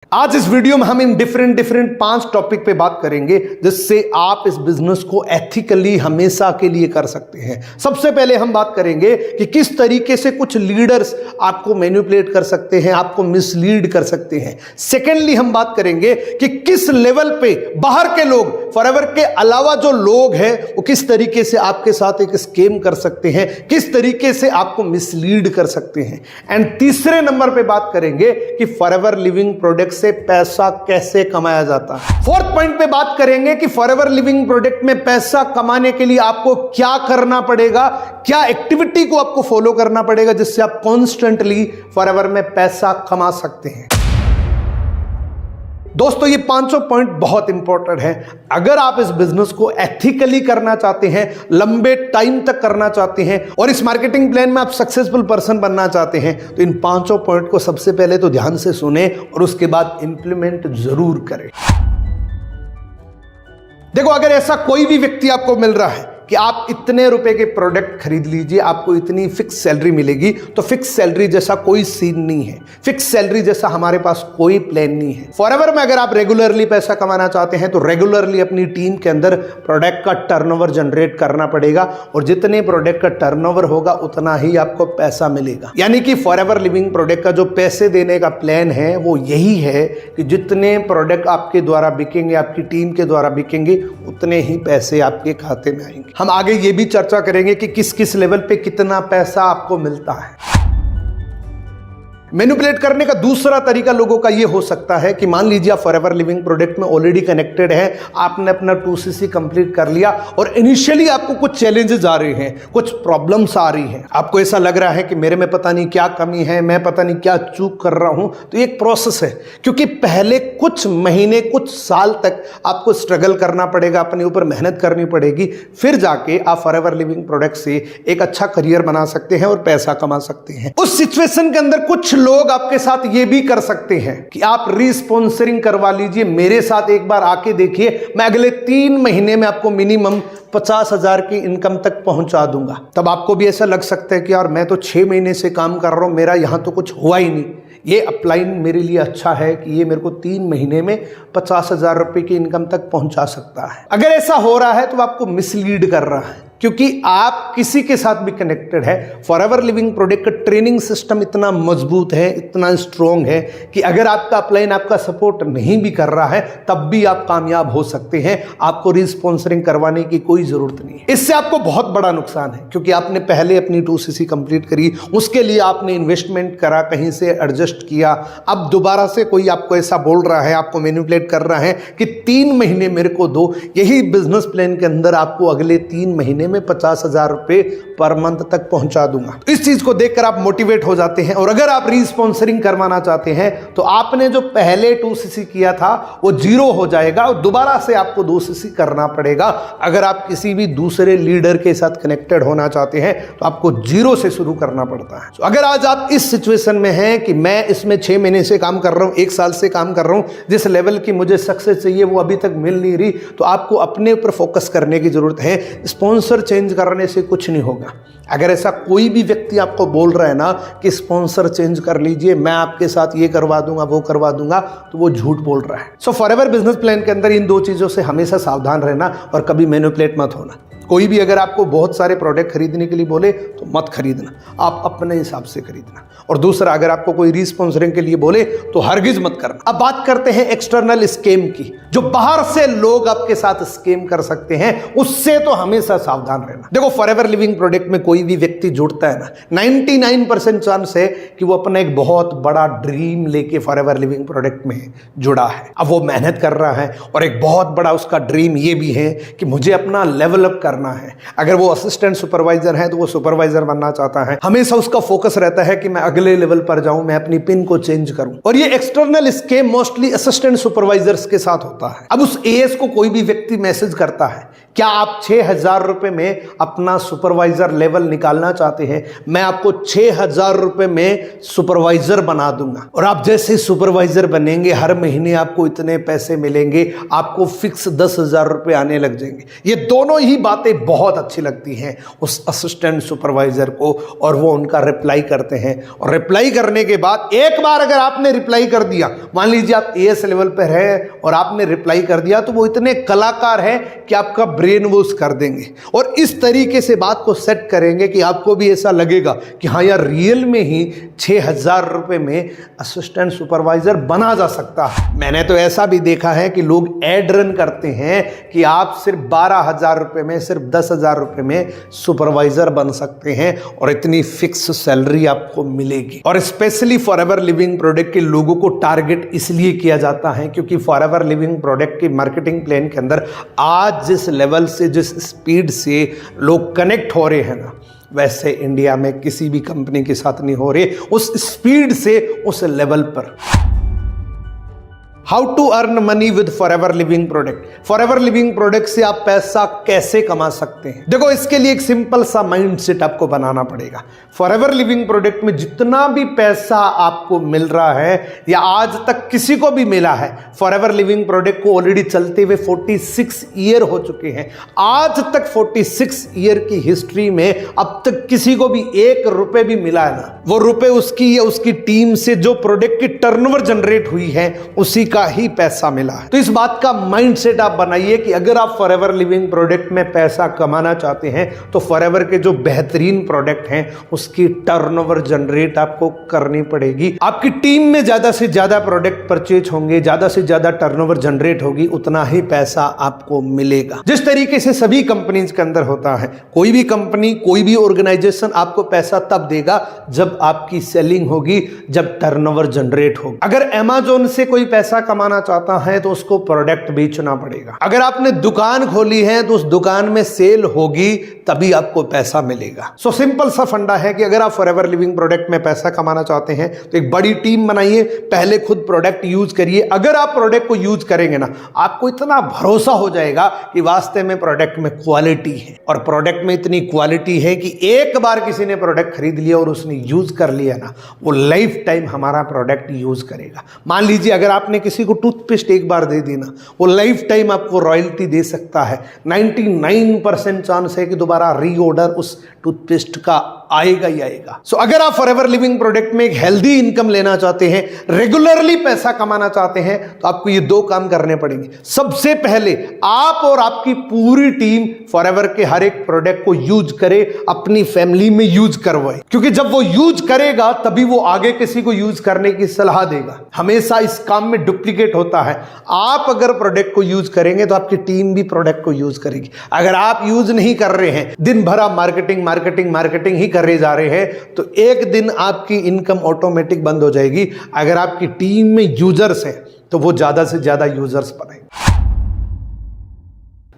आज इस वीडियो में हम इन डिफरेंट 5 टॉपिक पे बात करेंगे जिससे आप इस बिजनेस को एथिकली हमेशा के लिए कर सकते हैं। सबसे पहले हम बात करेंगे कि किस तरीके से कुछ लीडर्स आपको मैनिपुलेट कर सकते हैं, आपको मिसलीड कर सकते हैं। सेकेंडली हम बात करेंगे कि किस लेवल पे बाहर के लोग, फॉरएवर के अलावा जो लोग हैं, वो किस तरीके से आपके साथ एक स्कैम कर सकते हैं, किस तरीके से आपको मिसलीड कर सकते हैं। एंड तीसरे नंबर पे बात करेंगे कि फॉरएवर लिविंग प्रोडक्ट से पैसा कैसे कमाया जाता है। फोर्थ पॉइंट पे बात करेंगे कि फॉरएवर लिविंग प्रोडक्ट में पैसा कमाने के लिए आपको क्या करना पड़ेगा, क्या एक्टिविटी को आपको फॉलो करना पड़ेगा जिससे आप कॉन्स्टेंटली फॉरएवर में पैसा कमा सकते हैं। दोस्तों, ये 500 पॉइंट बहुत इंपॉर्टेंट है। अगर आप इस बिजनेस को एथिकली करना चाहते हैं, लंबे टाइम तक करना चाहते हैं और इस मार्केटिंग प्लान में आप सक्सेसफुल पर्सन बनना चाहते हैं, तो इन 500 पॉइंट को सबसे पहले तो ध्यान से सुने और उसके बाद इंप्लीमेंट जरूर करें। देखो, अगर ऐसा कोई भी व्यक्ति आपको मिल रहा है कि आप इतने रुपए के प्रोडक्ट खरीद लीजिए, आपको इतनी फिक्स सैलरी मिलेगी, तो फिक्स सैलरी जैसा कोई सीन नहीं है। फिक्स सैलरी जैसा हमारे पास कोई प्लान नहीं है। फॉरएवर में अगर आप रेगुलरली पैसा कमाना चाहते हैं तो रेगुलरली अपनी टीम के अंदर प्रोडक्ट का टर्नओवर जनरेट करना पड़ेगा और जितने प्रोडक्ट का टर्नओवर होगा उतना ही आपको पैसा मिलेगा। यानी कि फॉरएवर लिविंग प्रोडक्ट का जो पैसे देने का प्लान है वो यही है कि जितने प्रोडक्ट आपके द्वारा बिकेंगे, आपकी टीम के द्वारा बिकेंगे, उतने ही पैसे आपके खाते में आएंगे। हम आगे ये भी चर्चा करेंगे कि किस किस लेवल पे कितना पैसा आपको मिलता है। मैनिपुलेट करने का दूसरा तरीका लोगों का ये हो सकता है कि मान लीजिए आप फॉरएवर लिविंग प्रोडक्ट में ऑलरेडी कनेक्टेड है, आपने अपना 2cc कंप्लीट कर लिया और इनिशियली आपको कुछ चैलेंजेस आ रहे हैं, कुछ प्रॉब्लम्स आ रही हैं, आपको ऐसा लग रहा है कि मेरे में पता नहीं क्या कमी है, मैं पता नहीं क्या चूक कर रहा हूं। तो एक प्रोसेस है, क्योंकि पहले कुछ महीने, कुछ साल तक आपको स्ट्रगल करना पड़ेगा, अपने ऊपर मेहनत करनी पड़ेगी, फिर जाके आप फॉरएवर लिविंग प्रोडक्ट से एक अच्छा करियर बना सकते हैं और पैसा कमा सकते हैं। उस सिचुएशन के अंदर कुछ लोग आपके साथ ये भी कर सकते हैं कि आप रीस्पॉन्सरिंग करवा लीजिए, मेरे साथ एक बार आके देखिए, मैं अगले 3 महीने में आपको मिनिमम 50,000 की इनकम तक पहुंचा दूंगा। तब आपको भी ऐसा लग सकता है कि यार मैं तो 6 महीने से काम कर रहा हूं, मेरा यहां तो कुछ हुआ ही नहीं। ये अपलाइन मेरे लिए अच्छा है कि ये मेरे को 3 महीने में 50,000 रुपए की इनकम तक पहुंचा सकता है। अगर ऐसा हो रहा है तो आपको मिसलीड कर रहा है, क्योंकि आप किसी के साथ भी कनेक्टेड है। फॉरएवर लिविंग प्रोडक्ट का ट्रेनिंग सिस्टम इतना मजबूत है, इतना स्ट्रॉन्ग है कि अगर आपका अपलाइन आपका सपोर्ट नहीं भी कर रहा है तब भी आप कामयाब हो सकते हैं। आपको रीस्पॉन्सरिंग करवाने की कोई जरूरत नहीं है। इससे आपको बहुत बड़ा नुकसान है, क्योंकि आपने पहले अपनी 2cc कंप्लीट करी, उसके लिए आपने इन्वेस्टमेंट करा, कहीं से एडजस्ट किया। अब दोबारा से कोई आपको ऐसा बोल रहा है, आपको मैनिपुलेट कर रहा है कि 3 महीने मेरे को दो। यही बिजनेस प्लान के अंदर आपको अगले 3 महीने में 50,000 रुपए पर मंथ तक पहुंचा दूंगा। इस चीज को देखकर आप मोटिवेट हो जाते हैं और अगर आप रीस्पॉन्सरिंग करवाना चाहते हैं तो आपने जो पहले 2cc किया था वो 0 हो जाएगा और दोबारा से आपको 2cc करना पड़ेगा। अगर आप किसी भी दूसरे लीडर के साथ कनेक्टेड होना चाहते हैं तो आपको 0 से शुरू करना पड़ता है। तो अगर आज आप इस सिचुएशन में हैं कि मैं इसमें 6 महीने से काम कर रहा हूं, 1 साल से काम कर रहा हूं, जिस लेवल की मुझे सक्सेस चाहिए वो अभी तक मिल नहीं रही, तो आपको अपने ऊपर फोकस करने की जरूरत है। स्पॉन्सर चेंज करने से कुछ नहीं होगा। अगर ऐसा कोई भी व्यक्ति आपको बोल रहा है ना कि स्पॉन्सर चेंज कर लीजिए, मैं आपके साथ ये करवा दूंगा, वो करवा दूंगा, तो वो झूठ बोल रहा है। सो फॉरएवर बिजनेस प्लान के अंदर इन 2 चीजों से हमेशा सावधान रहना और कभी मैनिपुलेट मत होना। कोई भी अगर आपको बहुत सारे प्रोडक्ट खरीदने के लिए बोले तो मत खरीदना, आप अपने हिसाब से खरीदना। और दूसरा, अगर आपको कोई रीस्पॉन्सरिंग के लिए बोले तो हरगिज मत करना। अब बात करते हैं एक्सटर्नल स्कैम की, जो बाहर से लोग आपके साथ स्कैम कर सकते हैं, उससे तो हमेशा सावधान रहना। देखो, फॉरएवर लिविंग प्रोडक्ट में कोई भी व्यक्ति जुड़ता है ना, 99% चांस है कि वो अपना एक बहुत बड़ा ड्रीम लेके फॉरएवर लिविंग प्रोडक्ट में जुड़ा है। अब वो मेहनत कर रहा है और एक बहुत बड़ा उसका ड्रीम ये भी है कि मुझे अपना लेवल अप करना है। अगर वो असिस्टेंट सुपरवाइजर है तो वो सुपरवाइजर बनना चाहता है। हमेशा उसका फोकस रहता है कि मैं अगले लेवल पर जाऊं, मैं अपनी पिन को चेंज करूं। और ये external scam mostly assistant supervisors के साथ होता है। अब उस एएस को कोई भी व्यक्ति मैसेज करता है, क्या आप 6,000 रुपए में अपना सुपरवाइजर लेवल निकालना चाहते हैं? मैं आपको 6,000 रुपए में सुपरवाइजर बना दूंगा और आप जैसे सुपरवाइजर बनेंगे हर महीने आपको इतने पैसे मिलेंगे, आपको फिक्स 10,000 रुपए आने लग जाएंगे। ये दोनों ही बातें बातें बहुत अच्छी लगती हैं उस असिस्टेंट सुपरवाइजर को, और वो उनका रिप्लाई करते हैं। और रिप्लाई करने के बाद एक बार अगर आपने रिप्लाई कर दिया, मान लीजिए आप एएस लेवल पर है और आपने रिप्लाई कर दिया, तो वो इतने कलाकार हैं कि आपका ब्रेन वॉश कर देंगे और इस तरीके से बात को सेट करेंगे कि आपको भी ऐसा लगेगा कि हाँ यार, रियल में ही 6,000 रुपए में असिस्टेंट सुपरवाइजर बना जा सकता है। मैंने तो ऐसा भी देखा है कि लोग एड रन करते हैं कि आप सिर्फ 12,000 रुपए में, सिर्फ 10,000 रुपए में सुपरवाइजर बन सकते हैं और इतनी फिक्स सैलरी आपको मिलेगी। और स्पेशली फॉरएवर लिविंग प्रोडक्ट के लोगों को टारगेट इसलिए किया जाता है क्योंकि फॉरएवर लिविंग प्रोडक्ट की मार्केटिंग प्लान के अंदर आज जिस लेवल से, जिस स्पीड से लोग कनेक्ट हो रहे हैं ना, वैसे इंडिया में किसी भी कंपनी के साथ नहीं हो रहे उस स्पीड से, उस लेवल पर। How to earn money with forever living product. Forever living product से आप पैसा कैसे कमा सकते हैं? देखो, इसके लिए एक सिंपल सा माइंडसेट आपको बनाना पड़ेगा। फॉरएवर लिविंग प्रोडक्ट में जितना भी पैसा आपको मिल रहा है या आज तक किसी को भी मिला है, फॉरएवर लिविंग प्रोडक्ट को ऑलरेडी चलते हुए 46 ईयर हो चुके हैं। आज तक 46 ईयर की हिस्ट्री में अब तक किसी को भी 1 रुपए भी मिला है ना, वो रुपए उसकी या उसकी टीम से जो प्रोडक्ट की टर्नओवर जनरेट हुई है उसी का ही पैसा मिला है। तो इस बात का माइंडसेट आप बनाइए कि अगर आप फॉरएवर लिविंग प्रोडक्ट में पैसा कमाना चाहते हैं तो फॉरएवर के जो बेहतरीन प्रोडक्ट हैं उसकी टर्नओवर जनरेट आपको करनी पड़ेगी। आपकी टीम में ज्यादा से ज्यादा प्रोडक्ट परचेज होंगे, ज्यादा से ज्यादा टर्नओवर जनरेट होगी, उतना ही पैसा आपको मिलेगा। जिस तरीके से सभी कंपनीज के अंदर होता है, कोई भी कंपनी, कोई भी ऑर्गेनाइजेशन आपको पैसा तब देगा जब आपकी सेलिंग होगी, जब टर्नओवर जनरेट होगी। अगर अमेज़न से कोई पैसा कमाना चाहता है तो उसको प्रोडक्ट बेचना पड़ेगा। अगर आपने दुकान खोली है तो उस दुकान में सेल होगी तभी आपको पैसा मिलेगा। सो सिंपल सा फंडा है कि अगर आप फॉरएवर लिविंग प्रोडक्ट में पैसा कमाना चाहते हैं तो एक बड़ी टीम बनाइए, पहले खुद प्रोडक्ट यूज करिए। अगर आप प्रोडक्ट को यूज करेंगे ना, आपको इतना भरोसा हो जाएगा कि वास्तव में प्रोडक्ट में क्वालिटी है, और प्रोडक्ट में इतनी क्वालिटी है कि एक बार किसी ने प्रोडक्ट खरीद लिया और उसने यूज कर लिया ना, वो लाइफ टाइम हमारा प्रोडक्ट यूज करेगा। मान लीजिए अगर आपने किसी को टूथपेस्ट एक बार दे दी ना, वो लाइफ टाइम आपको रॉयल्टी दे सकता है। 99% चांस है कि दोबारा रीऑर्डर उस टूथपेस्ट का आएगा ही आएगा। सो अगर आप फॉरएवर लिविंग प्रोडक्ट में एक हेल्दी इनकम लेना चाहते हैं, रेगुलरली पैसा कमाना चाहते हैं, तो आपको ये 2 काम करने पड़ेंगे। सबसे पहले आप और आपकी पूरी टीम फॉरएवर के हर एक प्रोडक्ट को यूज करे, अपनी फैमिली में यूज करवाए, क्योंकि जब वो यूज करेगा तभी वो आगे किसी को यूज करने की सलाह देगा। हमेशा इस काम में डुप्लीकेट होता है। आप अगर प्रोडक्ट को यूज करेंगे तो आपकी टीम भी प्रोडक्ट को यूज करेगी। अगर आप यूज नहीं कर रहे हैं, दिन भर आप मार्केटिंग मार्केटिंग मार्केटिंग ही करे जा रहे हैं, तो एक दिन आपकी इनकम ऑटोमेटिक बंद हो जाएगी। अगर आपकी टीम में यूजर्स हैं तो वो ज्यादा से ज्यादा यूजर्स बनाएंगे।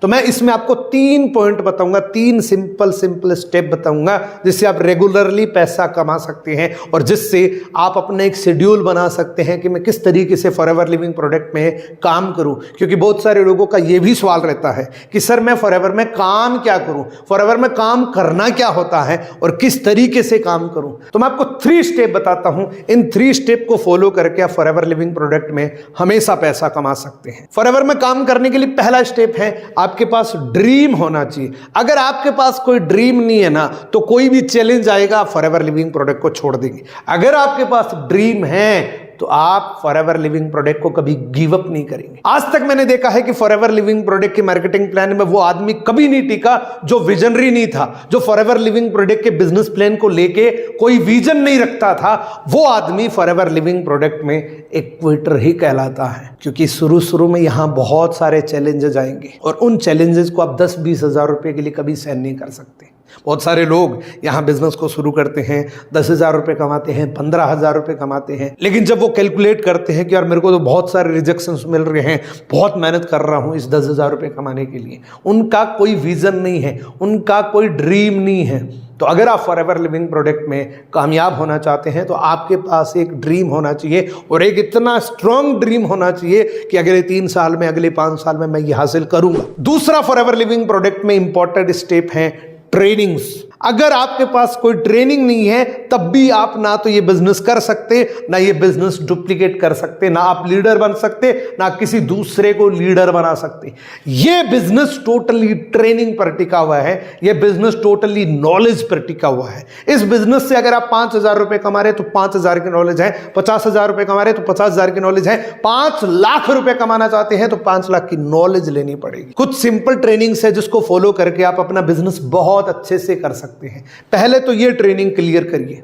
तो मैं इसमें आपको 3 पॉइंट बताऊंगा, 3 सिंपल स्टेप बताऊंगा जिससे आप रेगुलरली पैसा कमा सकते हैं और जिससे आप अपना एक शेड्यूल बना सकते हैं कि मैं किस तरीके से फॉरएवर लिविंग प्रोडक्ट में काम करूं। क्योंकि बहुत सारे लोगों का यह भी सवाल रहता है कि सर मैं फॉरएवर में काम क्या करूं, फॉरएवर में काम करना क्या होता है और किस तरीके से काम करूं। तो मैं आपको 3 स्टेप बताता हूं। इन 3 स्टेप को फॉलो करके आप फॉरएवर लिविंग प्रोडक्ट में हमेशा पैसा कमा सकते हैं। फॉरएवर में काम करने के लिए पहला स्टेप है आपके पास ड्रीम होना चाहिए। अगर आपके पास कोई ड्रीम नहीं है ना, तो कोई भी चैलेंज आएगा आप फॉरएवर लिविंग प्रोडक्ट को छोड़ देंगे। अगर आपके पास ड्रीम है तो आप फॉरएवर लिविंग प्रोडक्ट को कभी गिव अप नहीं करेंगे। आज तक मैंने देखा है कि फॉरएवर लिविंग प्रोडक्ट के मार्केटिंग प्लान में वो आदमी कभी नहीं टिका जो विजनरी नहीं था, जो फॉरएवर लिविंग प्रोडक्ट के बिजनेस प्लान को लेके कोई विजन नहीं रखता था। वो आदमी फॉरएवर लिविंग प्रोडक्ट में एक क्विटर ही कहलाता है। क्योंकि शुरू में यहां बहुत सारे चैलेंजेस आएंगे और उन चैलेंजेस को आप 10-20 हजार रुपए के लिए कभी सहन नहीं कर सकते। बहुत सारे लोग यहाँ बिजनेस को शुरू करते हैं, 10,000 रुपए कमाते हैं, 15,000 रुपए कमाते हैं, लेकिन जब वो कैलकुलेट करते हैं कि यार मेरे को तो बहुत सारे रिजेक्शंस मिल रहे हैं, बहुत मेहनत कर रहा हूँ इस 10,000 रुपए कमाने के लिए, उनका कोई विजन नहीं है, उनका कोई ड्रीम नहीं है। तो अगर आप फॉरएवर लिविंग प्रोडक्ट में कामयाब होना चाहते हैं तो आपके पास एक ड्रीम होना चाहिए और एक इतना स्ट्रॉन्ग ड्रीम होना चाहिए कि अगले 3 साल में, अगले 5 साल में मैं ये हासिल करूंगा। दूसरा फॉरएवर लिविंग प्रोडक्ट में इंपॉर्टेंट स्टेप है ट्रेनिंग्स। अगर आपके पास कोई ट्रेनिंग नहीं है तब भी आप ना तो ये बिजनेस कर सकते, ना ये बिजनेस डुप्लीकेट कर सकते, ना आप लीडर बन सकते, ना किसी दूसरे को लीडर बना सकते। ये बिजनेस टोटली ट्रेनिंग पर टिका हुआ है, ये बिजनेस टोटली नॉलेज पर टिका हुआ है। इस बिजनेस से अगर आप 5,000 रुपए कमा रहे तो 5,000 की नॉलेज है, 50,000 रुपए कमा रहे तो 50,000 की नॉलेज है, 5 लाख रुपए कमाना चाहते हैं तो 5 लाख की नॉलेज लेनी पड़ेगी। कुछ सिंपल ट्रेनिंग्स है जिसको फॉलो करके आप अपना बिजनेस बहुत अच्छे से कर सकते हैं। पहले तो ये ट्रेनिंग क्लियर करिए,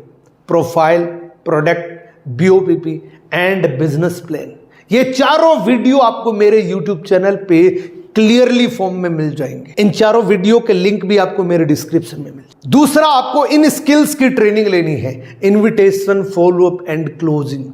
profile, product, BOPP and business plan. ये चारों वीडियो आपको मेरे YouTube चैनल पे क्लियरली फॉर्म में मिल जाएंगे। इन चारों वीडियो के लिंक भी आपको मेरे डिस्क्रिप्शन में मिल जाएंगे। दूसरा, आपको इन स्किल्स की ट्रेनिंग लेनी है, invitation, follow up and closing.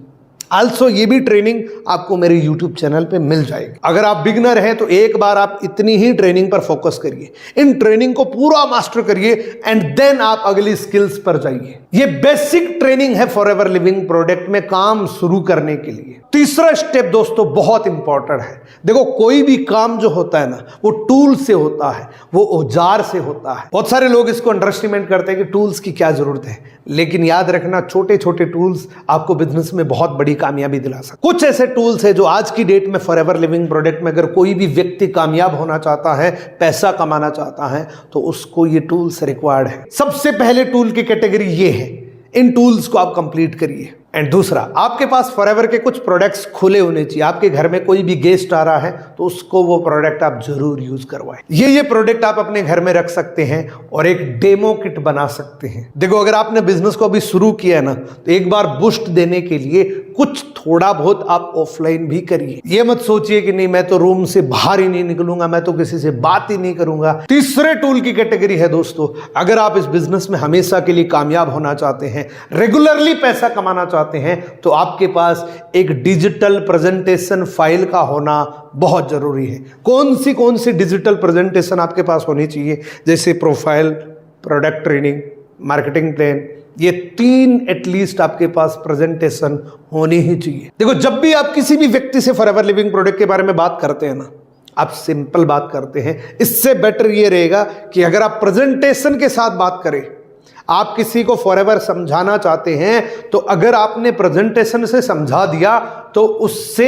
Also ये भी ट्रेनिंग आपको मेरे YouTube चैनल पे मिल जाएगी। अगर आप बिगनर हैं तो एक बार आप इतनी ही ट्रेनिंग पर फोकस करिए, इन ट्रेनिंग को पूरा मास्टर करिए एंड देन आप अगली स्किल्स पर जाइए। ये बेसिक ट्रेनिंग है फॉरएवर लिविंग प्रोडक्ट में काम शुरू करने के लिए। तीसरा स्टेप दोस्तों बहुत इंपॉर्टेंट है। देखो, कोई भी काम जो होता है ना वो टूल से होता है, वो औजार से होता है। बहुत सारे लोग इसको अंडरएस्टिमेट करते हैं कि टूल्स की क्या जरूरत है, लेकिन याद रखना छोटे छोटे टूल्स आपको बिजनेस में बहुत बड़ी कामयाबी दिला सकते। कुछ ऐसे टूल्स है जो आज की डेट में फॉरएवर लिविंग प्रोडक्ट में अगर कोई भी व्यक्ति कामयाब होना चाहता है, पैसा कमाना चाहता है, तो उसको ये टूल्स रिक्वायर्ड है। सबसे पहले टूल की कैटेगरी ये है, इन टूल्स को आप कंप्लीट करिए। एंड दूसरा, आपके पास फॉरएवर के कुछ प्रोडक्ट्स खुले होने चाहिए। आपके घर में कोई भी गेस्ट आ रहा है तो उसको वो प्रोडक्ट आप जरूर यूज करवाएं। ये प्रोडक्ट आप अपने घर में रख सकते हैं और एक डेमो किट बना सकते हैं। देखो, अगर आपने बिजनेस को अभी शुरू किया है ना तो एक बार बूस्ट देने के लिए कुछ थोड़ा बहुत आप ऑफलाइन भी करिए। ये मत सोचिए कि नहीं मैं तो रूम से बाहर ही नहीं निकलूंगा, मैं तो किसी से बात ही नहीं करूंगा। तीसरे टूल की कैटेगरी है दोस्तों, अगर आप इस बिजनेस में हमेशा के लिए कामयाब होना चाहते हैं, रेगुलरली पैसा कमाना चाहते हैं, तो आपके पास एक डिजिटल प्रेजेंटेशन फाइल का होना बहुत जरूरी है। कौन सी डिजिटल प्रेजेंटेशन आपके पास होनी चाहिए? जैसे profile, product training, marketing plan, ये 3 एटलीस्ट आपके पास प्रेजेंटेशन होनी ही चाहिए। देखो, जब भी आप किसी भी व्यक्ति से फॉरएवर लिविंग प्रोडक्ट के बारे में बात करते हैं ना, आप सिंपल बात करते हैं। इससे बेटर ये रहेगा कि अगर आप प्रेजेंटेशन के साथ बात करें, आप किसी को फॉरएवर समझाना चाहते हैं तो अगर आपने प्रेजेंटेशन से समझा दिया तो उससे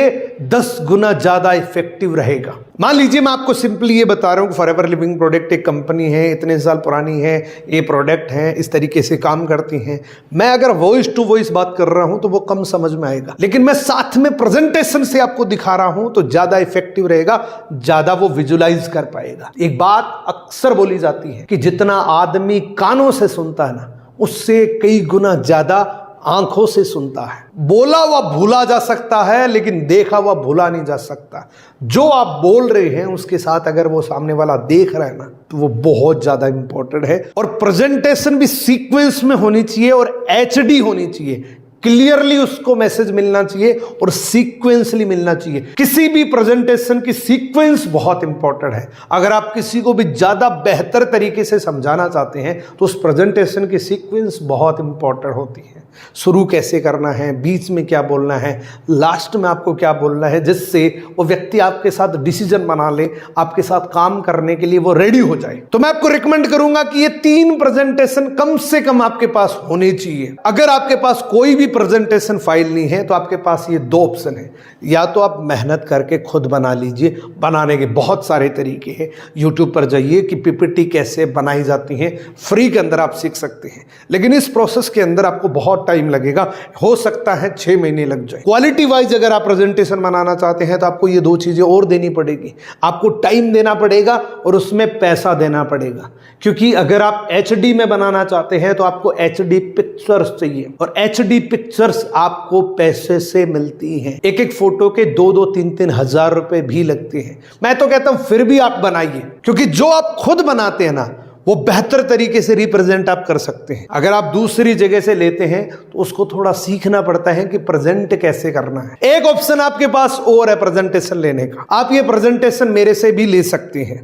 10 गुना ज्यादा इफेक्टिव रहेगा। मान लीजिए मैं आपको सिंपली ये बता रहा हूं कि फॉरएवर लिविंग प्रोडक्ट एक कंपनी है, इतने साल पुरानी है, ये प्रोडक्ट है, इस तरीके से काम करती हैं। मैं अगर वॉइस टू वॉइस बात कर रहा हूं तो वो कम समझ में आएगा, लेकिन मैं साथ में प्रेजेंटेशन से आपको दिखा रहा हूं तो ज्यादा इफेक्टिव रहेगा, ज्यादा वो विजुलाइज कर पाएगा। एक बात अक्सर बोली जाती है कि जितना आदमी कानों से सुनता है ना, उससे कई गुना ज्यादा आंखों से सुनता है। बोला हुआ भूला जा सकता है लेकिन देखा हुआ भूला नहीं जा सकता। जो आप बोल रहे हैं उसके साथ अगर वो सामने वाला देख रहा है ना तो वो बहुत ज्यादा इंपॉर्टेंट है। और प्रेजेंटेशन भी सीक्वेंस में होनी चाहिए और HD होनी चाहिए। क्लियरली उसको मैसेज मिलना चाहिए और सीक्वेंसली मिलना चाहिए। किसी भी प्रेजेंटेशन की सीक्वेंस बहुत इंपॉर्टेंट है। अगर आप किसी को भी ज्यादा बेहतर तरीके से समझाना चाहते हैं तो उस प्रेजेंटेशन की सीक्वेंस बहुत इंपॉर्टेंट होती है। शुरू कैसे करना है, बीच में क्या बोलना है, लास्ट में आपको क्या बोलना है, जिससे वो व्यक्ति आपके साथ डिसीजन बना ले, आपके साथ काम करने के लिए वो रेडी हो जाए। तो मैं आपको रिकमेंड करूंगा कि ये 3 प्रेजेंटेशन कम से कम आपके पास होने चाहिए। अगर आपके पास कोई भी प्रेजेंटेशन फाइल नहीं है तो आपके पास ये 2 ऑप्शन है। या तो आप मेहनत करके खुद बना लीजिए, बनाने के बहुत सारे तरीके हैं। यूट्यूब पर जाइए कि PPT कैसे बनाई जाती हैं, फ्री के अंदर आप सीख सकते हैं। लेकिन इस प्रोसेस के अंदर आपको बहुत टाइम लगेगा, हो सकता है 6 महीने लग जाए। क्वालिटी वाइज अगर आप प्रेजेंटेशन बनाना चाहते हैं तो आपको ये 2 चीजें और देनी पड़ेगी। आपको टाइम देना पड़ेगा और उसमें पैसा देना पड़ेगा, क्योंकि अगर आप HD में बनाना चाहते हैं तो आपको HD पिक्चर्स चाहिए और HD पिक्चर्स आपको पैसे से मिलती हैं। एक फोटो के 2-2, 3-3 हजार रुपए भी लगते हैं। मैं तो कहता हूं फिर भी आप बनाइए, क्योंकि जो आप खुद बनाते हैं ना वो बेहतर तरीके से रिप्रेजेंट आप कर सकते हैं। अगर आप दूसरी जगह से लेते हैं तो उसको थोड़ा सीखना पड़ता है कि प्रेजेंट कैसे करना है। एक ऑप्शन आपके पास और है प्रेजेंटेशन लेने का। आप ये प्रेजेंटेशन मेरे से भी ले सकते हैं।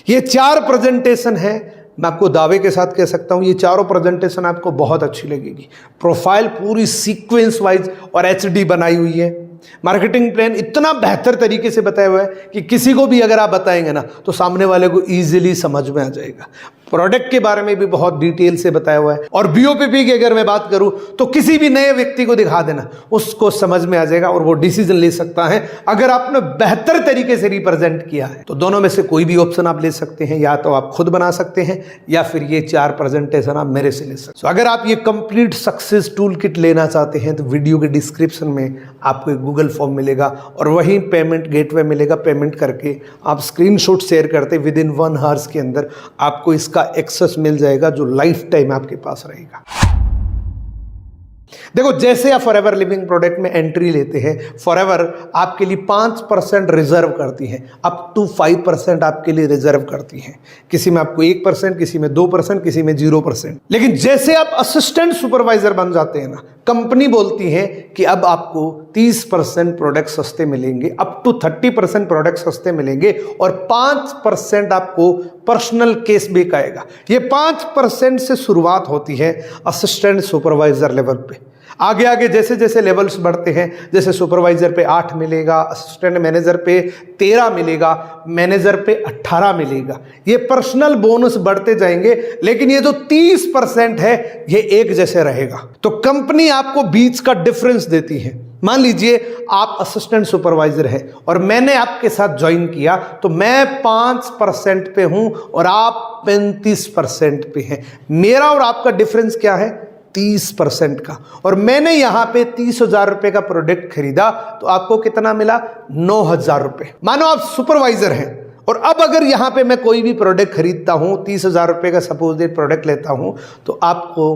ये 4 प्रेजेंटेशन है, मैं आपको दावे के साथ कह सकता हूं ये चारों प्रेजेंटेशन आपको बहुत अच्छी लगेगी। प्रोफाइल पूरी सीक्वेंस वाइज और HD बनाई हुई है। मार्केटिंग प्लान इतना बेहतर तरीके से बताया हुआ है कि किसी को भी अगर आप बताएंगे ना तो सामने वाले को इजीली समझ में आ जाएगा। प्रोडक्ट के बारे में भी बहुत डिटेल से बताया हुआ है। और बीओपीपी की अगर मैं बात करूं तो किसी भी नए व्यक्ति को दिखा देना, उसको समझ में आ जाएगा और वो डिसीजन ले सकता है अगर आपने बेहतर तरीके से रिप्रेजेंट किया है। तो दोनों में से कोई भी ऑप्शन आप ले सकते हैं, या तो आप खुद बना सकते हैं या फिर ये 4 प्रेजेंटेशन आप मेरे से ले सकते हैं। तो अगर आप ये कंप्लीट सक्सेस टूल किट लेना चाहते हैं तो वीडियो के डिस्क्रिप्शन में आपको एक गूगल फॉर्म मिलेगा और वहीं पेमेंट गेटवे मिलेगा। पेमेंट करके आप स्क्रीनशॉट शेयर करते विद इन 1 आवर्स के अंदर आपको इसका एक्सेस मिल जाएगा जो लाइफ टाइम आपके पास रहेगा। देखो, जैसे आप फॉरएवर लिविंग प्रोडक्ट में एंट्री लेते हैं, फॉरएवर आपके लिए 5% रिजर्व करती है, अप टू 5% आपके लिए रिजर्व करती है। किसी में आपको 1%, किसी में 2%, किसी में 0%। लेकिन जैसे आप असिस्टेंट सुपरवाइजर बन जाते हैं ना, कंपनी बोलती है कि अब आपको 30% प्रोडक्ट सस्ते मिलेंगे, अप टू 30% प्रोडक्ट सस्ते मिलेंगे और 5% आपको पर्सनल कैशबैक आएगा। ये 5% से शुरुआत होती है असिस्टेंट सुपरवाइजर लेवल पे। आगे आगे जैसे जैसे लेवल्स बढ़ते हैं, जैसे सुपरवाइजर पे 8 मिलेगा, असिस्टेंट मैनेजर पे 13 मिलेगा, मैनेजर पे 18 मिलेगा। ये पर्सनल बोनस बढ़ते जाएंगे, लेकिन ये जो 30% है ये एक जैसे रहेगा। तो कंपनी आपको बीच का डिफरेंस देती है। मान लीजिए आप असिस्टेंट सुपरवाइजर है और मैंने आपके साथ ज्वाइन किया, तो मैं 5% पे हूं और आप 35% पे हैं। मेरा और आपका डिफरेंस क्या है? 30% का। और मैंने यहां पे 30,000 रुपए का प्रोडक्ट खरीदा तो आपको कितना मिला? 9,000 रुपए। मानो आप सुपरवाइजर हैं और अब अगर यहां पे मैं कोई भी प्रोडक्ट खरीदता हूं, 30,000 रुपए का सपोज दैट प्रोडक्ट लेता हूं, तो आपको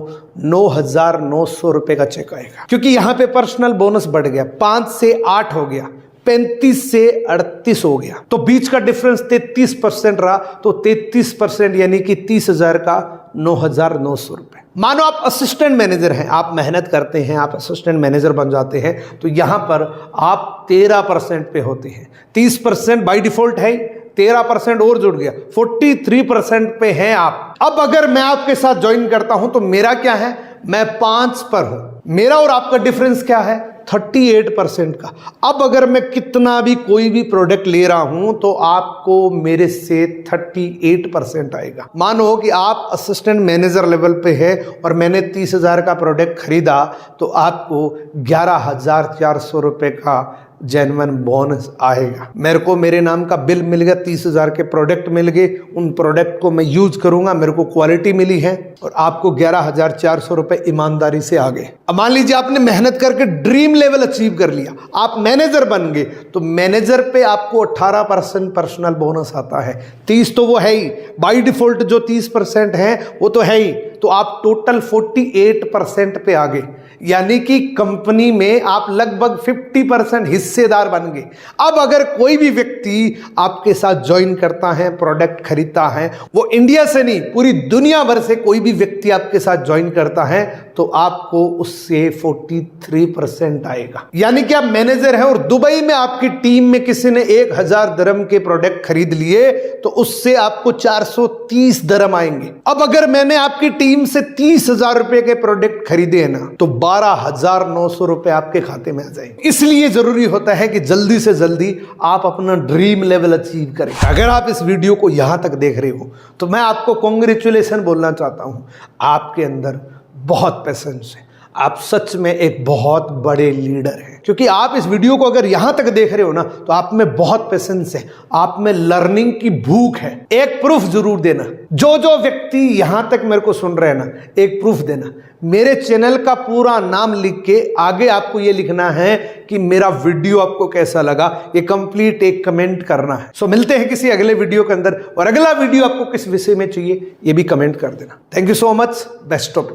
9,900 रुपए का चेक आएगा, क्योंकि यहां पे पर्सनल बोनस बढ़ गया, 5 से 8 हो गया, 35 से 38 हो गया, तो बीच का डिफरेंस 33% रहा। तो 33% यानी कि 30,000 का 9,900 रुपए। मानो आप असिस्टेंट मैनेजर हैं, आप मेहनत करते हैं, आप असिस्टेंट मैनेजर बन जाते हैं, तो यहां पर आप 13% पे होते हैं। 30% बाय डिफॉल्ट है, 13% और जुड़ गया, 43% पे हैं आप। अब अगर मैं आपके साथ ज्वाइन करता हूं तो मेरा क्या है? मैं 5 पर हूं। मेरा और आपका डिफरेंस क्या है? 38% का। अब अगर मैं कितना भी कोई भी प्रोडक्ट ले रहा हूं तो आपको मेरे से 38% आएगा। मानो कि आप असिस्टेंट मैनेजर लेवल पे है और मैंने 30,000 का प्रोडक्ट खरीदा, तो आपको 11,400 रुपए का जेन्युइन बोनस आएगा। मेरे को मेरे नाम का बिल मिल गया, 30,000 के प्रोडक्ट मिल गए, उन प्रोडक्ट को मैं यूज करूंगा, मेरे को क्वालिटी मिली है और आपको 11,400 रुपए ईमानदारी से आ गए। अब मान लीजिए आपने मेहनत करके ड्रीम लेवल अचीव कर लिया, आप मैनेजर बन गए, तो मैनेजर पे आपको 18% पर्सनल बोनस आता है। 30 तो वो है ही, बाई डिफॉल्ट जो 30% है वो तो है ही, तो आप टोटल 48% पे आ गए। यानी कि कंपनी में आप लगभग 50% हिस्सेदार बन गए। अब अगर कोई भी व्यक्ति आपके साथ ज्वाइन करता है, प्रोडक्ट खरीदता है, वो इंडिया से नहीं पूरी दुनिया भर से कोई भी व्यक्ति आपके साथ ज्वाइन करता है, तो आपको उससे 43% आएगा। यानी कि आप मैनेजर हैं और दुबई में आपकी टीम में किसी ने 1,000 दिरहम के प्रोडक्ट खरीद लिए, तो उससे आपको 430 दिरहम आएंगे। अब अगर मैंने आपकी टीम से 30,000 रुपए के प्रोडक्ट खरीदे हैं ना, तो 12,900 रुपए आपके खाते में आ जाएंगे। इसलिए जरूरी होता है कि जल्दी से जल्दी आप अपना ड्रीम लेवल अचीव करें। अगर आप इस वीडियो को यहां तक देख रहे हो तो मैं आपको कांग्रेचुलेशन बोलना चाहता हूं। आपके अंदर बहुत पैसेंस है, आप सच में एक बहुत बड़े लीडर हैं, क्योंकि आप इस वीडियो को अगर यहां तक देख रहे हो ना, तो आप में बहुत पेशेंस है, आप में लर्निंग की भूख है। एक प्रूफ जरूर देना, जो जो व्यक्ति यहां तक मेरे को सुन रहे हैं ना, एक प्रूफ देना। मेरे चैनल का पूरा नाम लिख के आगे आपको ये लिखना है कि मेरा वीडियो आपको कैसा लगा, ये कंप्लीट एक कमेंट करना है। सो मिलते हैं किसी अगले वीडियो के अंदर, और अगला वीडियो आपको किस विषय में चाहिए ये भी कमेंट कर देना। Thank you so much, best of luck.